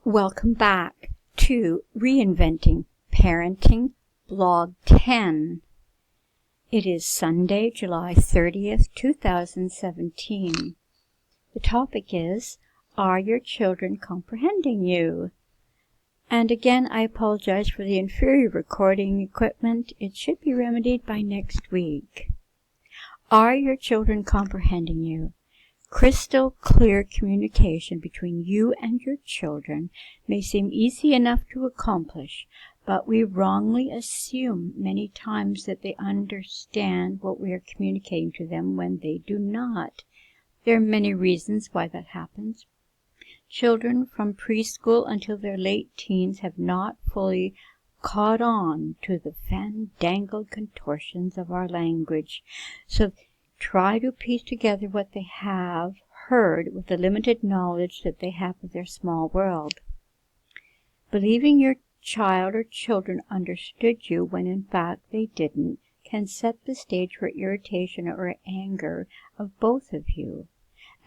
Welcome back to Reinventing Parenting, Blog 10. It is Sunday, July 30th, 2017. The topic is, are your children comprehending you? And again, I apologize for the inferior recording equipment. It should be remedied by next week. Are your children comprehending you? Crystal clear communication between you and your children may seem easy enough to accomplish, but we wrongly assume many times that they understand what we are communicating to them when they do not. There are many reasons why that happens. Children from preschool until their late teens have not fully caught on to the fandangled contortions of our language, so try to piece together what they have heard with the limited knowledge that they have of their small world. Believing your child or children understood you when in fact they didn't can set the stage for irritation or anger of both of you.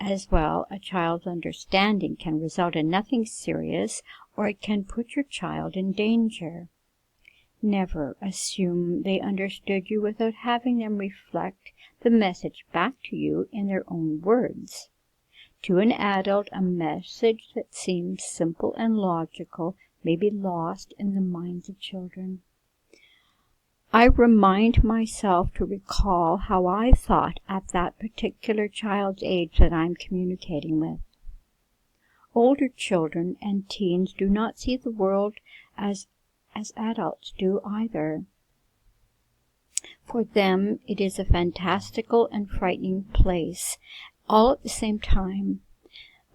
As well, a child's understanding can result in nothing serious, or it can put your child in danger. Never assume they understood you without having them reflect the message back to you in their own words. To an adult, a message that seems simple and logical may be lost in the minds of children. I remind myself to recall how I thought at that particular child's age that I'm communicating with. Older children and teens do not see the world as adults do either. For them, it is a fantastical and frightening place, all at the same time.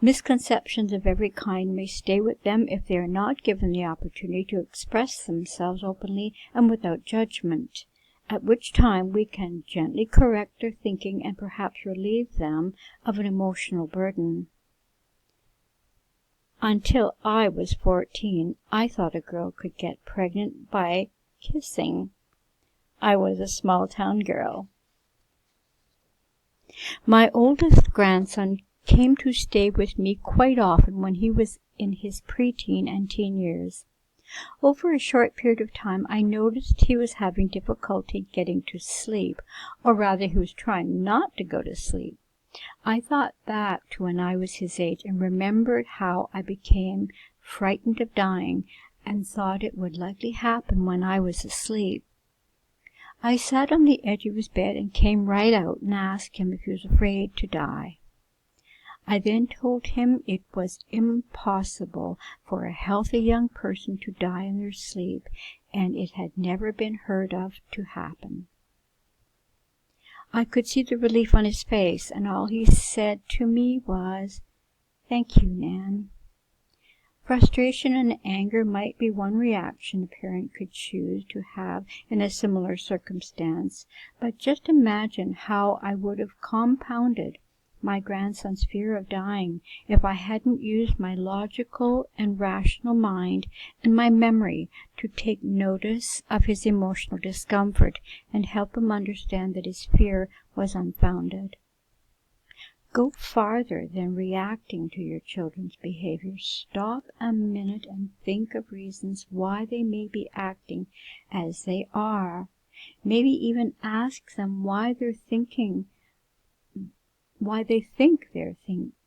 Misconceptions of every kind may stay with them if they are not given the opportunity to express themselves openly and without judgment, at which time we can gently correct their thinking and perhaps relieve them of an emotional burden. Until I was 14, I thought a girl could get pregnant by kissing. I was a small-town girl. My oldest grandson came to stay with me quite often when he was in his preteen and teen years. Over a short period of time, I noticed he was having difficulty getting to sleep, or rather he was trying not to go to sleep. I thought back to when I was his age and remembered how I became frightened of dying and thought it would likely happen when I was asleep. I sat on the edge of his bed and came right out and asked him if he was afraid to die. I then told him it was impossible for a healthy young person to die in their sleep, and it had never been heard of to happen. I could see the relief on his face, and all he said to me was, "Thank you, Nan." Frustration and anger might be one reaction a parent could choose to have in a similar circumstance, but just imagine how I would have compounded my grandson's fear of dying if I hadn't used my logical and rational mind and my memory to take notice of his emotional discomfort and help him understand that his fear was unfounded. Go farther than reacting to your children's behavior. Stop a minute and think of reasons why they may be acting as they are. Maybe even ask them why they think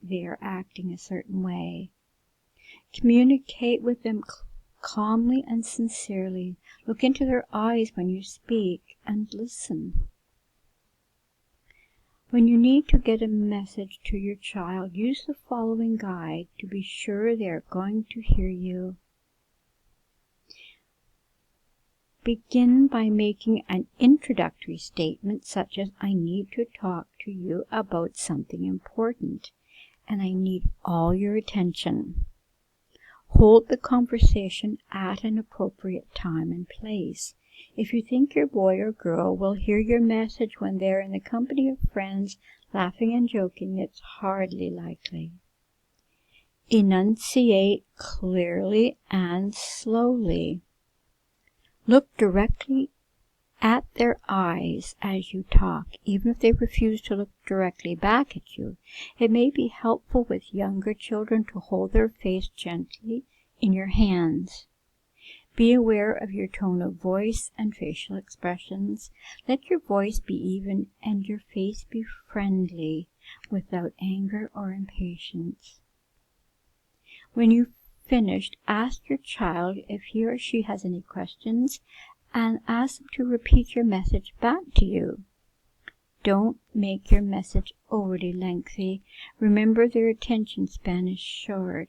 they're acting a certain way. Communicate with them calmly and sincerely. Look into their eyes when you speak and listen. When you need to get a message to your child, use the following guide to be sure they are going to hear you. Begin by making an introductory statement such as, "I need to talk to you about something important, and I need all your attention." Hold the conversation at an appropriate time and place. If you think your boy or girl will hear your message when they're in the company of friends, laughing and joking, it's hardly likely. Enunciate clearly and slowly. Look directly at their eyes as you talk, even if they refuse to look directly back at you. It may be helpful with younger children to hold their face gently in your hands. Be aware of your tone of voice and facial expressions. Let your voice be even and your face be friendly, without anger or impatience. When you've finished, ask your child if he or she has any questions and ask them to repeat your message back to you. Don't make your message overly lengthy. Remember, their attention span is short.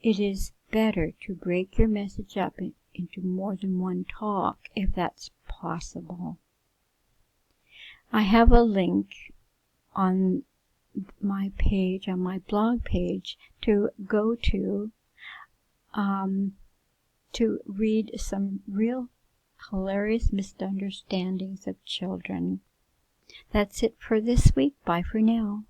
It is better to break your message up into more than one talk, if that's possible. I have a link on my page, on my blog page, to go to read some real hilarious misunderstandings of children. That's it for this week. Bye for now.